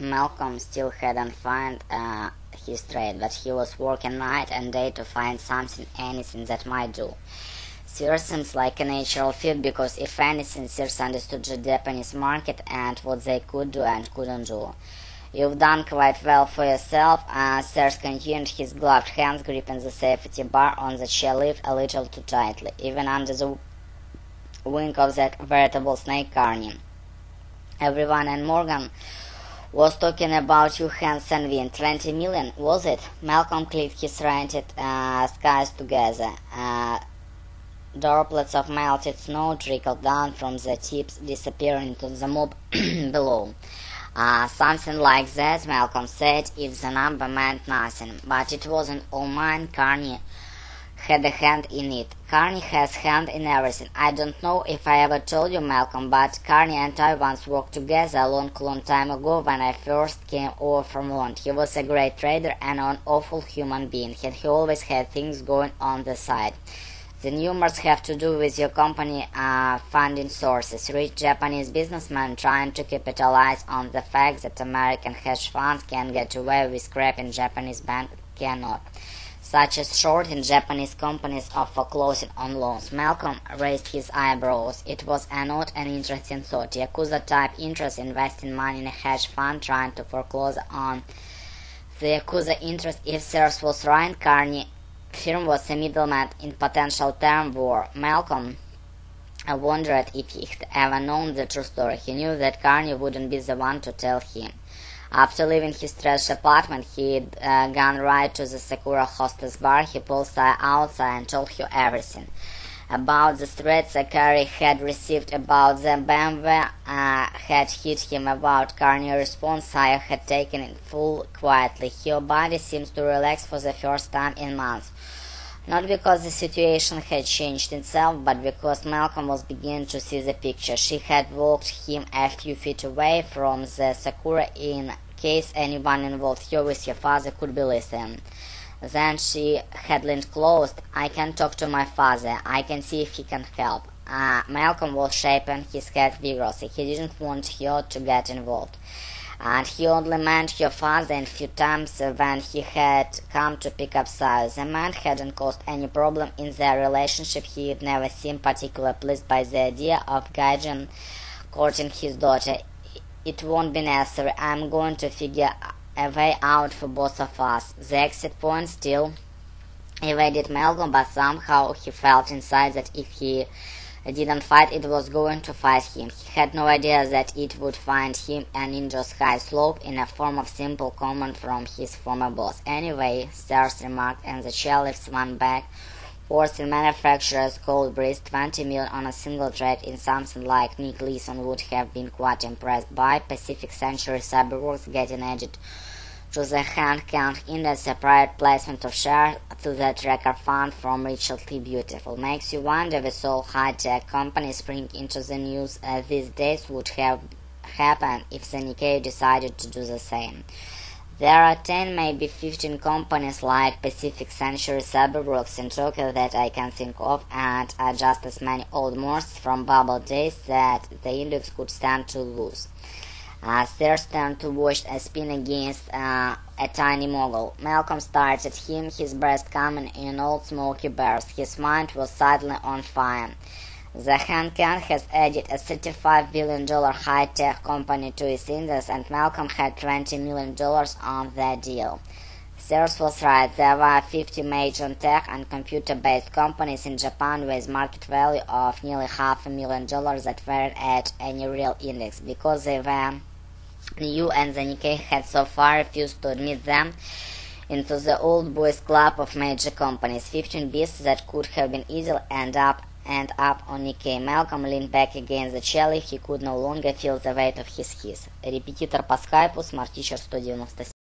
Malcolm still hadn't found his trade, but he was working night and day to find something, anything that might do. Sears seems like a natural fit because if anything, Sears understood the Japanese market and what they could do and couldn't do. You've done quite well for yourself. Sears continued, his gloved hands gripping the safety bar on the chair lift a little too tightly, even under the wing of that veritable snake Carney. Everyone in Morgan was talking about you, Hans and Win. 20 million, was it? Malcolm clicked his rented skies together. Droplets of melted snow trickled down from the tips, disappearing into the mob below. Something like that, Malcolm said, if the number meant nothing. But it wasn't all mine. Carney had a hand in it. Carney has hand in everything. I don't know if I ever told you, Malcolm, but Carney and I once worked together a long time ago when I first came over from London. He was a great trader and an awful human being, and he always had things going on the side. The numbers have to do with your company funding sources. Rich Japanese businessmen trying to capitalize on the fact that American hedge funds can get away with crap and Japanese banks cannot, such as shorting Japanese companies or foreclosing on loans. Malcolm raised his eyebrows. It was an odd and interesting thought. Yakuza-type interest investing money in a hedge fund trying to foreclose on the Yakuza interest. If Sears was right, Carney firm was a middleman in potential term war. Malcolm wondered if he had ever known the true story. He knew that Carney wouldn't be the one to tell him. After leaving his trash apartment, he'd gone right to the Sakura hostess bar. He pulled Saya outside and told her everything. About the threats Carrie had received, about the BMW had hit him, about Carney's response. Saya had taken it full quietly. Her body seemed to relax for the first time in months. Not because the situation had changed itself, but because Malcolm was beginning to see the picture. She had walked him a few feet away from the Sakura in case anyone involved her with her father could be listening. Then she had leaned close. I can talk to my father. I can see if he can help. Malcolm was shaking his head vigorously. He didn't want her to get involved. And he only meant her father a few times when he had come to pick up Saya. The man hadn't caused any problem in their relationship. He had never seemed particularly pleased by the idea of Gaijin courting his daughter. It won't be necessary. I'm going to figure a way out for both of us. The exit point still evaded Malcolm, but somehow he felt inside that if he didn't fight, it was going to fight him. He had no idea that it would find him an injurious high slope in a form of simple comment from his former boss. Anyway, Sears remarked, and the chairlift swung back. Forcing manufacturer's cold breeze, 20 million on a single trade in something like Nick Leeson would have been quite impressed by. Pacific Century Cyberworks getting added to the Hong Kong Index, a private placement of shares to the tracker fund from Richardly Beautiful. Makes you wonder with all high-tech companies spring into the news these days would have happened if the Nikkei decided to do the same. There are 10, maybe 15 companies like Pacific Century Cyberworks in Tokyo that I can think of, and just as many old monsters from bubble days that the index could stand to lose. Sears turned to watch a spin against a tiny mogul. Malcolm stared at him, his breast coming in old smoky bursts. His mind was suddenly on fire. The Hong Kong has added a $35 billion high-tech company to its index, and Malcolm had $20 million on that deal. Sears was right. There were 50 major tech and computer-based companies in Japan with market value of nearly $500,000 that weren't at any real index, because they were new and the Nikkei had so far refused to admit them into the old boys club of major companies. 15 beasts that could have been easily end up on Nikkei. Malcolm leaned back against the chair. He could no longer feel the weight of his keys. Репетитор по скайпу, Smart Teacher 197.